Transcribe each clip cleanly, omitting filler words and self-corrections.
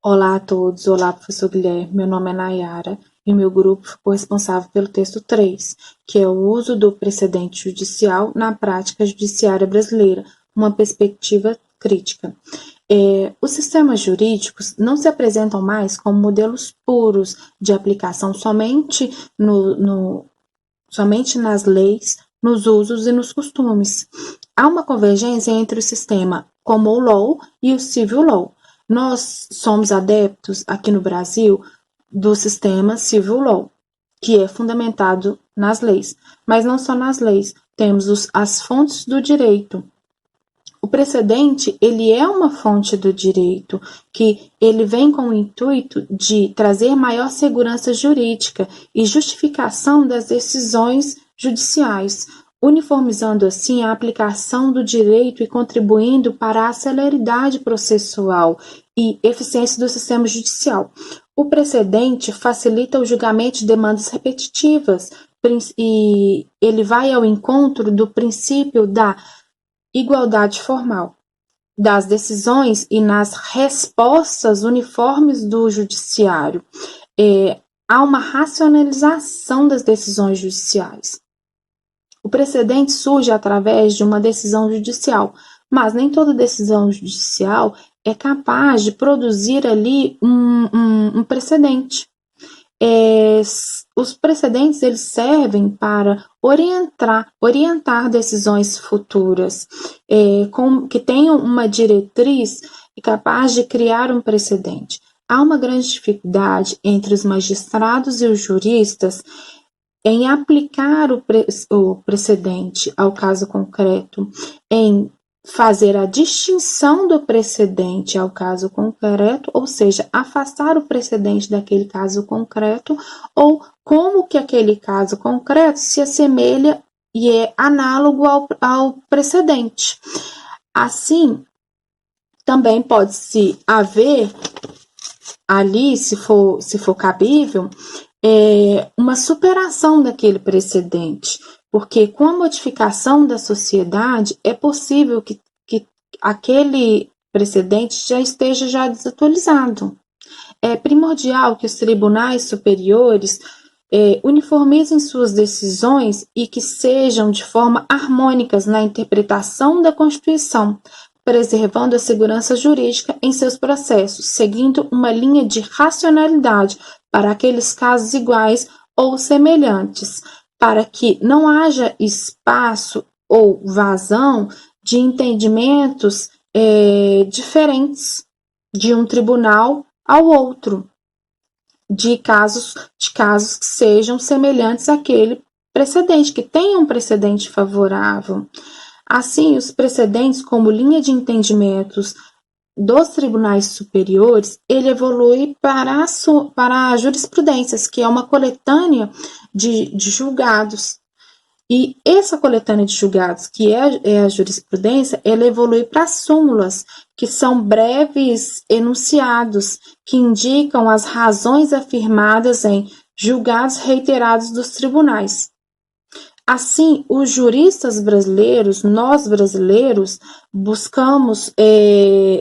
Olá a todos, olá professor Guilherme, meu nome é Nayara e meu grupo ficou responsável pelo texto 3, que é o uso do precedente judicial na prática judiciária brasileira, uma perspectiva crítica. Os sistemas jurídicos não se apresentam mais como modelos puros de aplicação somente nas leis, nos usos e nos costumes. Há uma convergência entre o sistema Common Law e o Civil Law. Nós somos adeptos, aqui no Brasil, do sistema Civil Law, que é fundamentado nas leis. Mas não só nas leis, temos as fontes do direito. O precedente, ele é uma fonte do direito, que ele vem com o intuito de trazer maior segurança jurídica e justificação das decisões judiciais, uniformizando assim a aplicação do direito e contribuindo para a celeridade processual e eficiência do sistema judicial. O precedente facilita o julgamento de demandas repetitivas e ele vai ao encontro do princípio da igualdade formal das decisões e nas respostas uniformes do judiciário. Há uma racionalização das decisões judiciais. O precedente surge através de uma decisão judicial, mas nem toda decisão judicial é capaz de produzir ali um precedente. Os precedentes eles servem para orientar decisões futuras, que tenham uma diretriz capaz de criar um precedente. Há uma grande dificuldade entre os magistrados e os juristas em aplicar o precedente ao caso concreto, em fazer a distinção do precedente ao caso concreto, ou seja, afastar o precedente daquele caso concreto, ou como que aquele caso concreto se assemelha e é análogo ao precedente. Assim, também pode-se haver ali, se for cabível, uma superação daquele precedente, porque com a modificação da sociedade é possível que aquele precedente já esteja desatualizado. É primordial que os tribunais superiores uniformizem suas decisões e que sejam de forma harmônicas na interpretação da Constituição, preservando a segurança jurídica em seus processos, seguindo uma linha de racionalidade para aqueles casos iguais ou semelhantes, para que não haja espaço ou vazão de entendimentos diferentes de um tribunal ao outro, de casos que sejam semelhantes àquele precedente, que tenham um precedente favorável. Assim, os precedentes como linha de entendimentos dos tribunais superiores, ele evolui para a jurisprudências, que é uma coletânea de julgados. E essa coletânea de julgados, que é a jurisprudência, ela evolui para súmulas, que são breves enunciados, que indicam as razões afirmadas em julgados reiterados dos tribunais. Assim, os juristas brasileiros, nós brasileiros, buscamos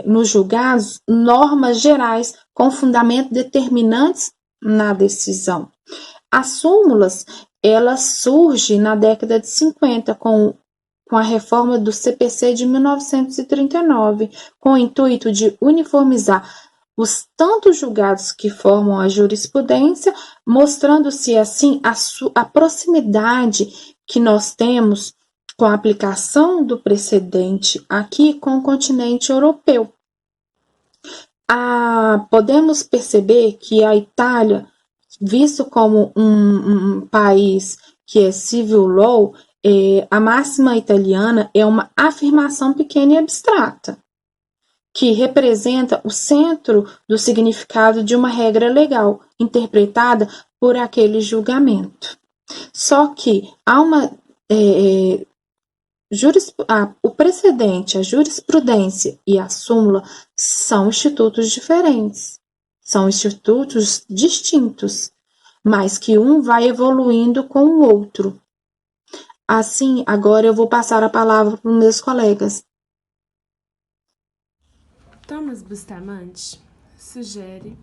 nos julgados normas gerais com fundamento determinantes na decisão. As súmulas, ela surge na década de 50 com a reforma do CPC de 1939, com o intuito de uniformizar os tantos julgados que formam a jurisprudência, mostrando-se assim a proximidade que nós temos com a aplicação do precedente aqui com o continente europeu. Podemos perceber que a Itália, visto como um país que é civil law, a máxima italiana é uma afirmação pequena e abstrata, que representa o centro do significado de uma regra legal, interpretada por aquele julgamento. Só que há o precedente, a jurisprudência e a súmula são institutos diferentes, são institutos distintos, mas que um vai evoluindo com o outro. Assim, agora eu vou passar a palavra para os meus colegas. Thomas Bustamante, sugere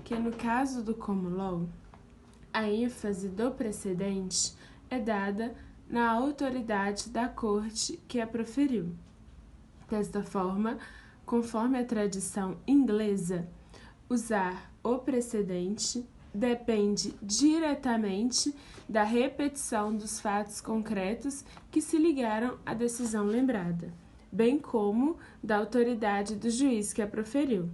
que, no caso do common law, a ênfase do precedente é dada na autoridade da corte que a proferiu. Desta forma, conforme a tradição inglesa, usar o precedente depende diretamente da repetição dos fatos concretos que se ligaram à decisão lembrada, bem como da autoridade do juiz que a proferiu.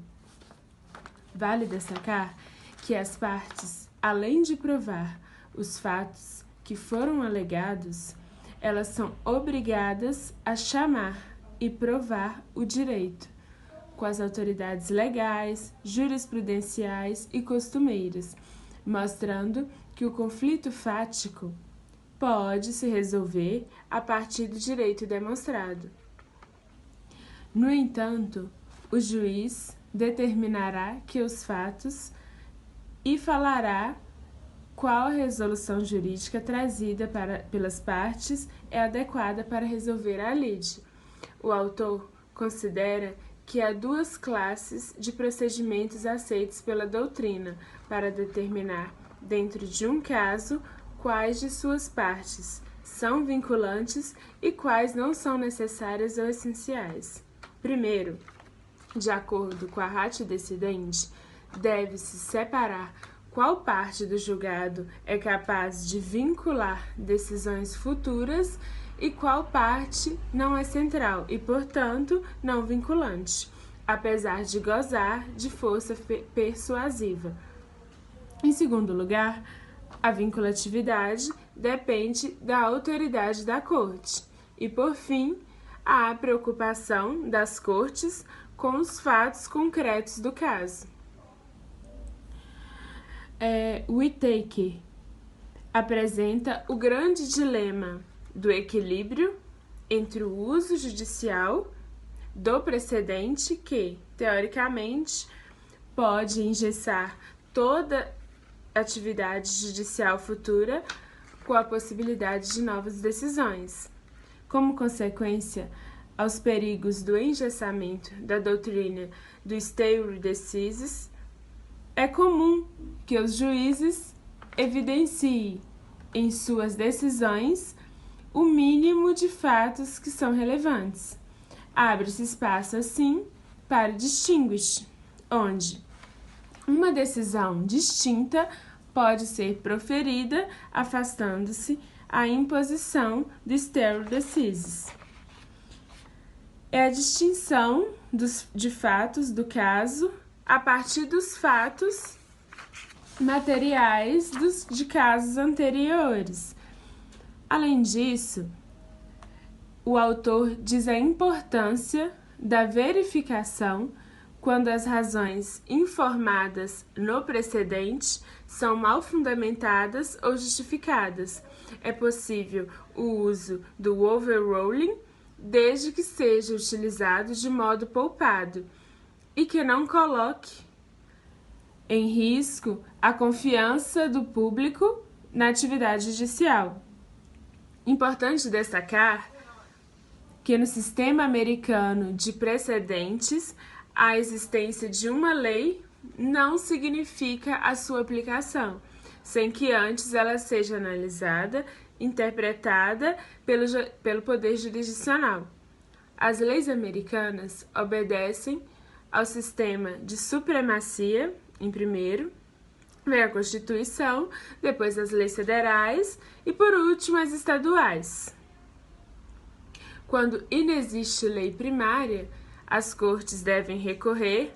Vale destacar que as partes, além de provar os fatos que foram alegados, elas são obrigadas a chamar e provar o direito, com as autoridades legais, jurisprudenciais e costumeiras, mostrando que o conflito fático pode se resolver a partir do direito demonstrado. No entanto, o juiz determinará que os fatos e falará qual a resolução jurídica trazida pelas partes é adequada para resolver a lide. O autor considera que há duas classes de procedimentos aceitos pela doutrina para determinar, dentro de um caso, quais de suas partes são vinculantes e quais não são necessárias ou essenciais. Primeiro, de acordo com a ratio decidendi, deve-se separar qual parte do julgado é capaz de vincular decisões futuras e qual parte não é central e, portanto, não vinculante, apesar de gozar de força persuasiva. Em segundo lugar, a vinculatividade depende da autoridade da corte e, por fim, há a preocupação das cortes com os fatos concretos do caso. Whittaker apresenta o grande dilema do equilíbrio entre o uso judicial do precedente que, teoricamente, pode engessar toda atividade judicial futura com a possibilidade de novas decisões. Como consequência, aos perigos do engessamento da doutrina do stare decisis, é comum que os juízes evidenciem em suas decisões o mínimo de fatos que são relevantes. Abre-se espaço, assim, para o distinguish, onde uma decisão distinta pode ser proferida, afastando-se a imposição do stare decisis. É a distinção de fatos do caso a partir dos fatos materiais de casos anteriores. Além disso, o autor diz a importância da verificação quando as razões informadas no precedente são mal fundamentadas ou justificadas. É possível o uso do overruling, desde que seja utilizado de modo poupado e que não coloque em risco a confiança do público na atividade judicial. Importante destacar que no sistema americano de precedentes, a existência de uma lei não significa a sua aplicação, sem que antes ela seja analisada, interpretada pelo Poder Jurisdicional. As leis americanas obedecem ao sistema de supremacia, em primeiro, vem a Constituição, depois as leis federais e, por último, as estaduais. Quando inexiste lei primária, as cortes devem recorrer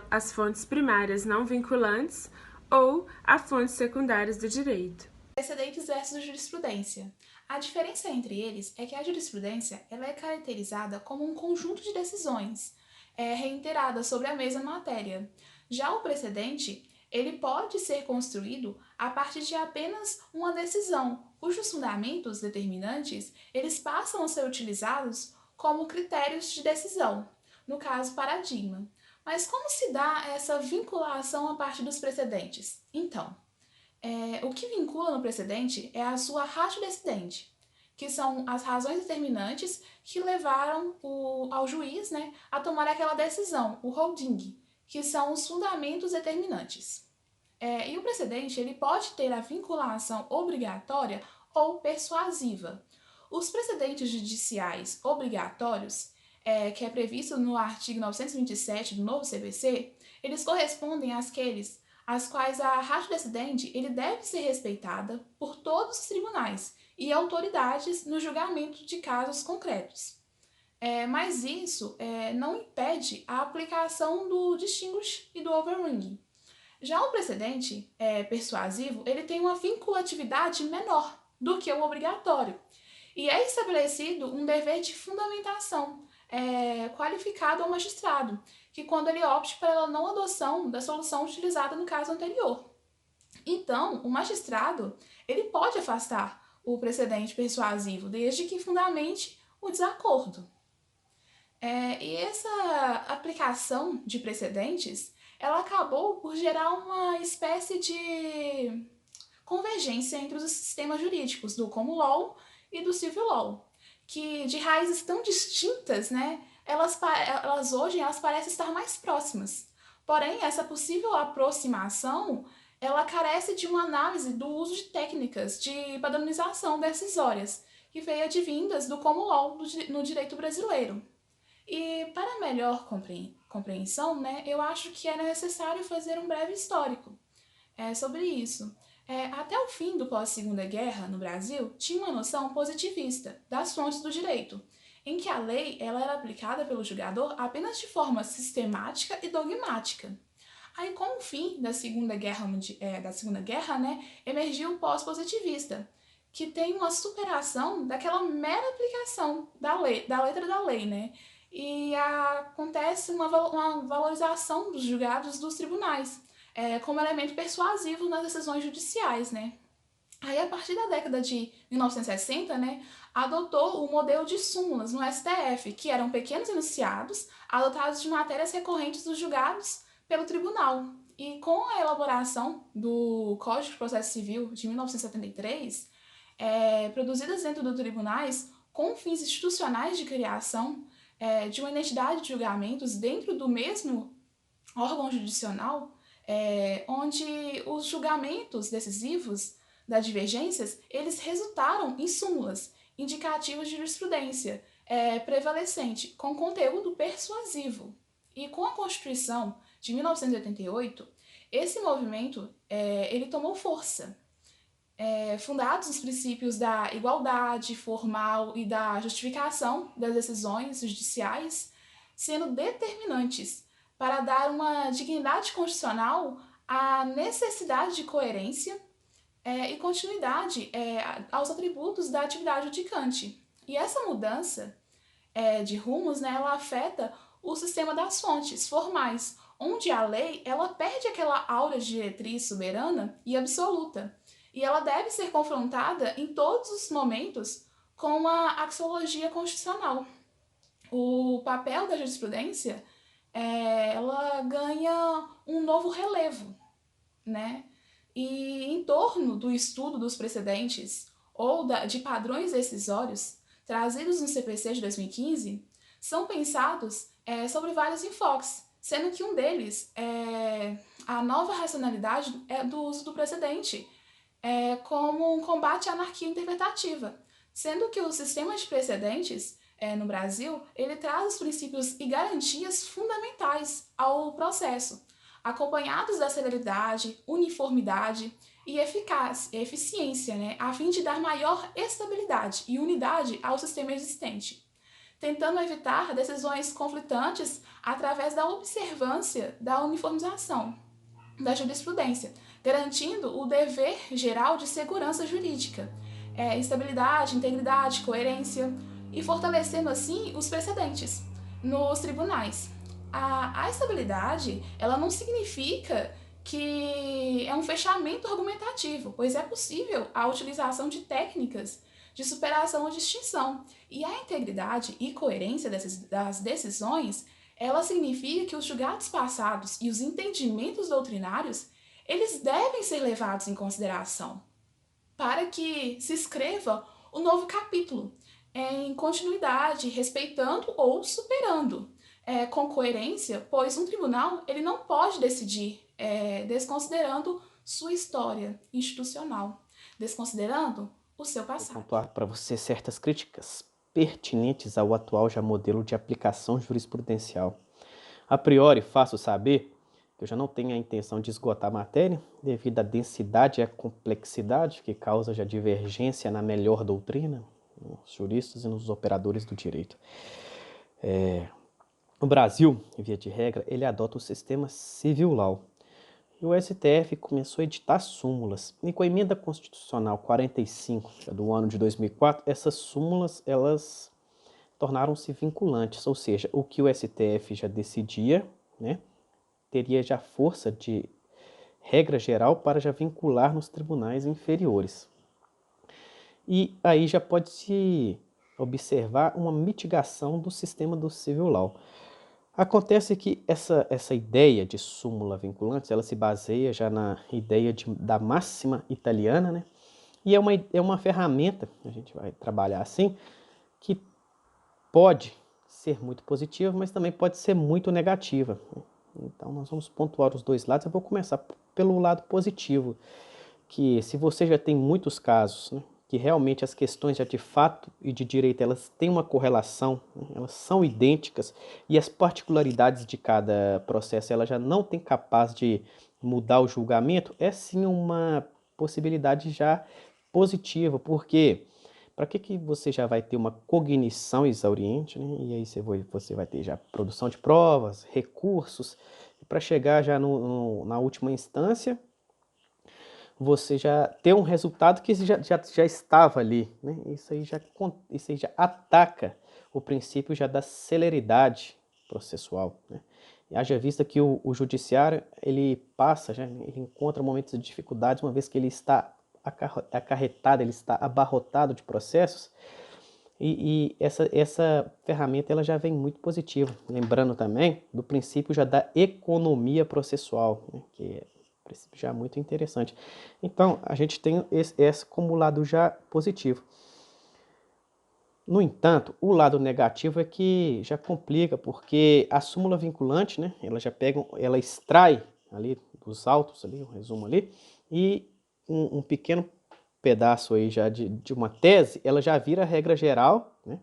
às fontes primárias não vinculantes ou a fontes secundárias do direito. Precedentes versus jurisprudência. A diferença entre eles é que a jurisprudência ela é caracterizada como um conjunto de decisões reiteradas sobre a mesma matéria. Já o precedente, ele pode ser construído a partir de apenas uma decisão, cujos fundamentos determinantes eles passam a ser utilizados como critérios de decisão, no caso paradigma. Mas como se dá essa vinculação a partir dos precedentes? Então, o que vincula no precedente é a sua ratio decidendi, que são as razões determinantes que levaram ao juiz, a tomar aquela decisão, o holding, que são os fundamentos determinantes. E o precedente ele pode ter a vinculação obrigatória ou persuasiva. Os precedentes judiciais obrigatórios, que é previsto no artigo 927 do novo CPC, eles correspondem àqueles às quais a ratio-decidente ele deve ser respeitada por todos os tribunais e autoridades no julgamento de casos concretos. Mas isso não impede a aplicação do distinguish e do overruling. Já o precedente persuasivo, ele tem uma vinculatividade menor do que o obrigatório. E é estabelecido um dever de fundamentação qualificado ao magistrado, que quando ele opte pela não adoção da solução utilizada no caso anterior. Então, o magistrado ele pode afastar o precedente persuasivo, desde que fundamente o desacordo. E essa aplicação de precedentes, ela acabou por gerar uma espécie de convergência entre os sistemas jurídicos do common law e do civil law, que de raízes tão distintas, né, elas hoje parecem estar mais próximas. Porém, essa possível aproximação, ela carece de uma análise do uso de técnicas de padronização decisórias, que veio advindas do common law no direito brasileiro. E para melhor compreensão, né, eu acho que é necessário fazer um breve histórico sobre isso. Até o fim do pós-Segunda Guerra, no Brasil, tinha uma noção positivista das fontes do direito, em que a lei ela era aplicada pelo julgador apenas de forma sistemática e dogmática. Aí, com o fim da Segunda Guerra, né, emergiu o pós-positivista, que tem uma superação daquela mera aplicação da letra da lei, né? E acontece uma valorização dos julgados dos tribunais, como elemento persuasivo nas decisões judiciais, né? Aí, a partir da década de 1960, né, adotou o modelo de súmulas no STF, que eram pequenos enunciados adotados de matérias recorrentes dos julgados pelo tribunal. E com a elaboração do Código de Processo Civil de 1973, produzidas dentro dos tribunais com fins institucionais de criação de uma identidade de julgamentos dentro do mesmo órgão judicial, onde os julgamentos decisivos das divergências, eles resultaram em súmulas indicativas de jurisprudência prevalecente, com conteúdo persuasivo. E com a Constituição de 1988, esse movimento ele tomou força. Fundados nos princípios da igualdade formal e da justificação das decisões judiciais, sendo determinantes para dar uma dignidade constitucional à necessidade de coerência e continuidade aos atributos da atividade judicante. E essa mudança de rumos, né, ela afeta o sistema das fontes formais, onde a lei ela perde aquela aura de diretriz soberana e absoluta, e ela deve ser confrontada em todos os momentos com a axiologia constitucional. O papel da jurisprudência ela ganha um novo relevo, né? E em torno do estudo dos precedentes ou de padrões decisórios trazidos no CPC de 2015, são pensados sobre vários enfoques, sendo que um deles é a nova racionalidade do uso do precedente como um combate à anarquia interpretativa, sendo que o sistema de precedentes no Brasil, ele traz os princípios e garantias fundamentais ao processo, acompanhados da celeridade, uniformidade e eficiência, né, a fim de dar maior estabilidade e unidade ao sistema existente, tentando evitar decisões conflitantes através da observância da uniformização da jurisprudência, garantindo o dever geral de segurança jurídica, estabilidade, integridade, coerência, e fortalecendo assim os precedentes nos tribunais. A estabilidade, ela não significa que é um fechamento argumentativo, pois é possível a utilização de técnicas de superação ou distinção. E a integridade e coerência das decisões, ela significa que os julgados passados e os entendimentos doutrinários, eles devem ser levados em consideração para que se escreva o novo capítulo em continuidade, respeitando ou superando com coerência, pois um tribunal ele não pode decidir desconsiderando sua história institucional, desconsiderando o seu Vou passado. pontuar para você certas críticas pertinentes ao atual já modelo de aplicação jurisprudencial. A priori, faço saber que eu já não tenho a intenção de esgotar a matéria, devido à densidade e à complexidade que causa já divergência na melhor doutrina, nos juristas e nos operadores do direito. O Brasil, via de regra, ele adota o sistema civil law. E o STF começou a editar súmulas. E com a emenda constitucional 45, do ano de 2004, essas súmulas, elas tornaram-se vinculantes, ou seja, o que o STF já decidia, né, teria já força de regra geral para já vincular nos tribunais inferiores. E aí já pode-se observar uma mitigação do sistema do civil law. Acontece que essa ideia de súmula vinculante, ela se baseia já na ideia da máxima italiana, né? E é uma ferramenta, a gente vai trabalhar assim, que pode ser muito positiva, mas também pode ser muito negativa. Então nós vamos pontuar os dois lados. Eu vou começar pelo lado positivo, que se você já tem muitos casos, né, que realmente as questões já de fato e de direito elas têm uma correlação, né, elas são idênticas e as particularidades de cada processo ela já não tem capaz de mudar o julgamento, é sim uma possibilidade já positiva, porque para que você já vai ter uma cognição exauriente, né? E aí você vai ter já produção de provas, recursos, para chegar já na última instância, você já ter um resultado que já estava ali, né? Isso aí já ataca o princípio já da celeridade processual, né? E haja vista que o judiciário, ele passa, ele encontra momentos de dificuldades, uma vez que ele está acarretado, ele está abarrotado de processos, e essa ferramenta ela já vem muito positiva. Lembrando também do princípio já da economia processual, né, que é um princípio já muito interessante. Então, a gente tem esse como lado já positivo. No entanto, o lado negativo é que já complica, porque a súmula vinculante, né, ela extrai ali dos autos, ali, um resumo ali, e um pequeno pedaço aí já de uma tese, ela já vira regra geral, né,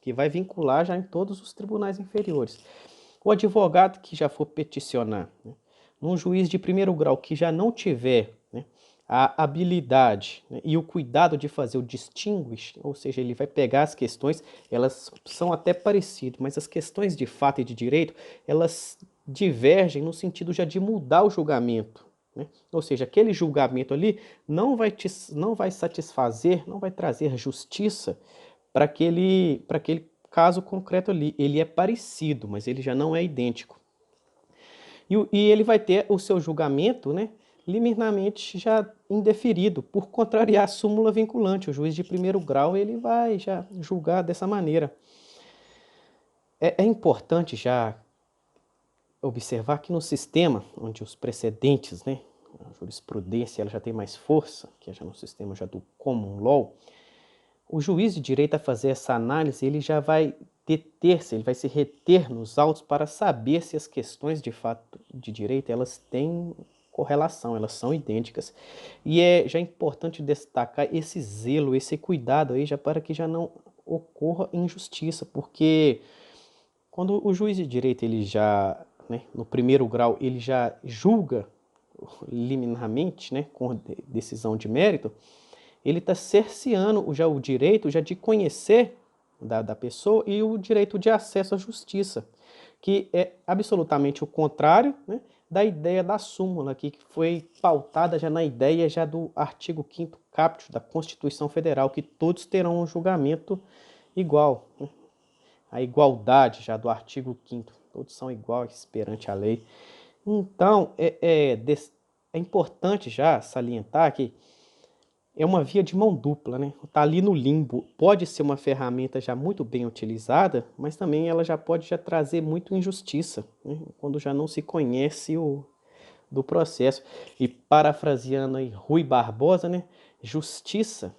que vai vincular já em todos os tribunais inferiores. O advogado que já for peticionar, né, num juiz de primeiro grau que já não tiver, né, a habilidade, né, e o cuidado de fazer o distinguish, ou seja, ele vai pegar as questões, elas são até parecidas, mas as questões de fato e de direito, elas divergem no sentido já de mudar o julgamento, né? Ou seja, aquele julgamento ali não vai satisfazer, não vai trazer justiça para aquele caso concreto ali. Ele é parecido, mas ele já não é idêntico. E ele vai ter o seu julgamento, né, liminarmente já indeferido, por contrariar a súmula vinculante. O juiz de primeiro grau ele vai já julgar dessa maneira. É importante já observar que no sistema onde os precedentes, né, a jurisprudência ela já tem mais força, que é já no sistema já do common law, o juiz de direito a fazer essa análise, ele já vai deter-se, ele vai se reter nos autos para saber se as questões de fato de direito, elas têm correlação, elas são idênticas. E é já importante destacar esse zelo, esse cuidado aí, já para que já não ocorra injustiça, porque quando o juiz de direito, ele já, né, no primeiro grau, ele já julga liminarmente, né, com decisão de mérito, ele está cerceando já o direito já de conhecer da pessoa e o direito de acesso à justiça, que é absolutamente o contrário, né, da ideia da súmula, que foi pautada já na ideia já do artigo 5º caput da Constituição Federal, que todos terão um julgamento igual, né? A igualdade já do artigo 5º, todos são iguais perante a lei. Então, é importante já salientar que é uma via de mão dupla, né? Está ali no limbo. Pode ser uma ferramenta já muito bem utilizada, mas também ela já pode já trazer muito injustiça, né, quando já não se conhece do processo. E parafraseando aí Rui Barbosa, né? Justiça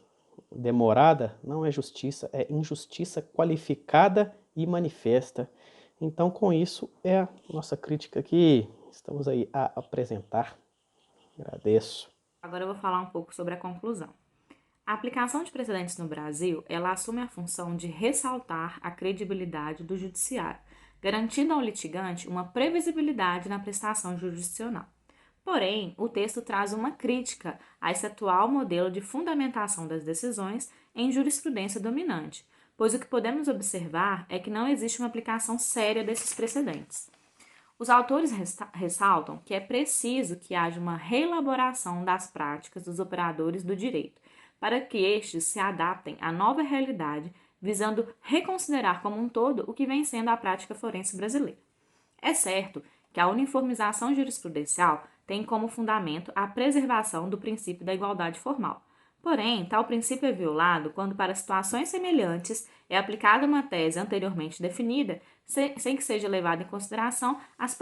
demorada não é justiça, é injustiça qualificada e manifesta. Então, com isso, é a nossa crítica que estamos aí a apresentar. Agradeço. Agora eu vou falar um pouco sobre a conclusão. A aplicação de precedentes no Brasil, ela assume a função de ressaltar a credibilidade do judiciário, garantindo ao litigante uma previsibilidade na prestação jurisdicional. Porém, o texto traz uma crítica a esse atual modelo de fundamentação das decisões em jurisprudência dominante, pois o que podemos observar é que não existe uma aplicação séria desses precedentes. Os autores ressaltam que é preciso que haja uma reelaboração das práticas dos operadores do direito, para que estes se adaptem à nova realidade, visando reconsiderar como um todo o que vem sendo a prática forense brasileira. É certo que a uniformização jurisprudencial tem como fundamento a preservação do princípio da igualdade formal. Porém, tal princípio é violado quando, para situações semelhantes, é aplicada uma tese anteriormente definida, sem que seja levada em consideração as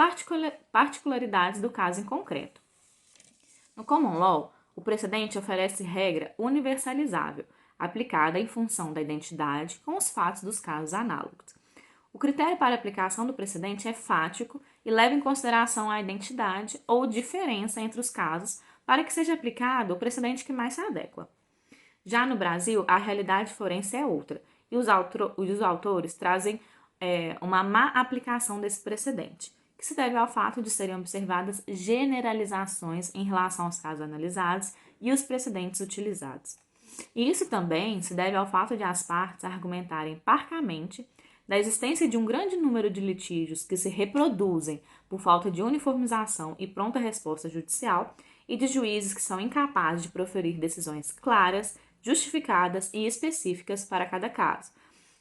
particularidades do caso em concreto. No common law, o precedente oferece regra universalizável, aplicada em função da identidade com os fatos dos casos análogos. O critério para a aplicação do precedente é fático e leva em consideração a identidade ou diferença entre os casos para que seja aplicado o precedente que mais se adequa. Já no Brasil, a realidade forense é outra, e os autores trazem uma má aplicação desse precedente, que se deve ao fato de serem observadas generalizações em relação aos casos analisados e os precedentes utilizados. E isso também se deve ao fato de as partes argumentarem parcamente da existência de um grande número de litígios que se reproduzem por falta de uniformização e pronta resposta judicial e de juízes que são incapazes de proferir decisões claras, justificadas e específicas para cada caso.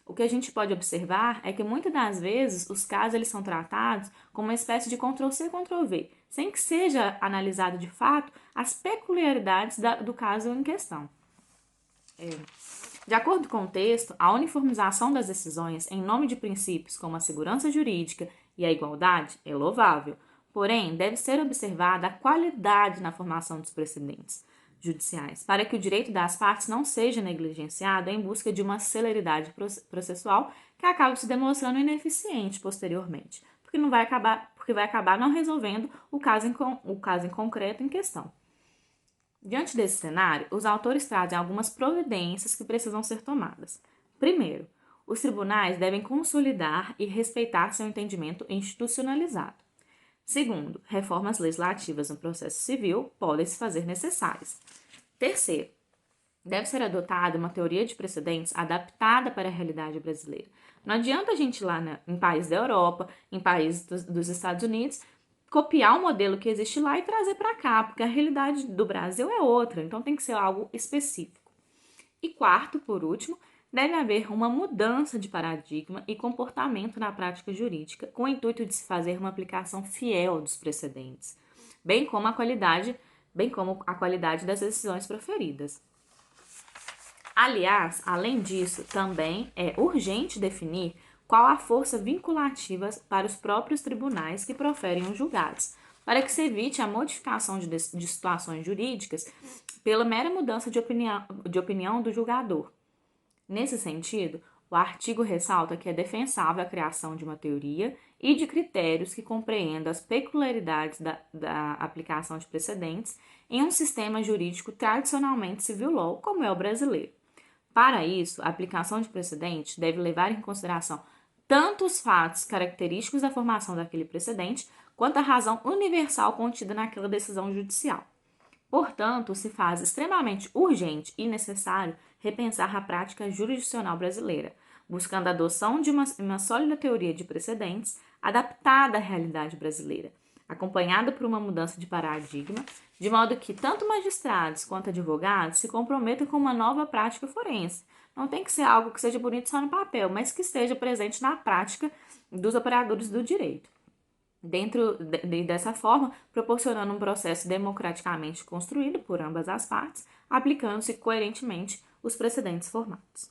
O que a gente pode observar é que muitas das vezes os casos eles são tratados como uma espécie de Ctrl-C, Ctrl-V, sem que seja analisado de fato as peculiaridades do caso em questão. De acordo com o texto, a uniformização das decisões em nome de princípios como a segurança jurídica e a igualdade é louvável, porém deve ser observada a qualidade na formação dos precedentes judiciais, para que o direito das partes não seja negligenciado em busca de uma celeridade processual que acabe se demonstrando ineficiente posteriormente, porque vai acabar não resolvendo o caso em concreto em questão. Diante desse cenário, os autores trazem algumas providências que precisam ser tomadas. Primeiro, os tribunais devem consolidar e respeitar seu entendimento institucionalizado. Segundo, reformas legislativas no processo civil podem se fazer necessárias. Terceiro, deve ser adotada uma teoria de precedentes adaptada para a realidade brasileira. Não adianta a gente ir lá em países da Europa, em países dos Estados Unidos, copiar o modelo que existe lá e trazer para cá, porque a realidade do Brasil é outra, então tem que ser algo específico. E quarto, por último, deve haver uma mudança de paradigma e comportamento na prática jurídica, com o intuito de se fazer uma aplicação fiel dos precedentes, bem como a qualidade das decisões proferidas. Aliás, além disso, também é urgente definir qual a força vinculativa para os próprios tribunais que proferem os julgados, para que se evite a modificação de situações jurídicas pela mera mudança de opinião do julgador. Nesse sentido, o artigo ressalta que é defensável a criação de uma teoria e de critérios que compreendam as peculiaridades da aplicação de precedentes em um sistema jurídico tradicionalmente civil law, como é o brasileiro. Para isso, a aplicação de precedentes deve levar em consideração tanto os fatos característicos da formação daquele precedente, quanto a razão universal contida naquela decisão judicial. Portanto, se faz extremamente urgente e necessário repensar a prática jurisdicional brasileira, buscando a adoção de uma sólida teoria de precedentes adaptada à realidade brasileira, acompanhada por uma mudança de paradigma, de modo que tanto magistrados quanto advogados se comprometam com uma nova prática forense. Não tem que ser algo que seja bonito só no papel, mas que esteja presente na prática dos operadores do direito. Dessa forma, proporcionando um processo democraticamente construído por ambas as partes, aplicando-se coerentemente os precedentes formados.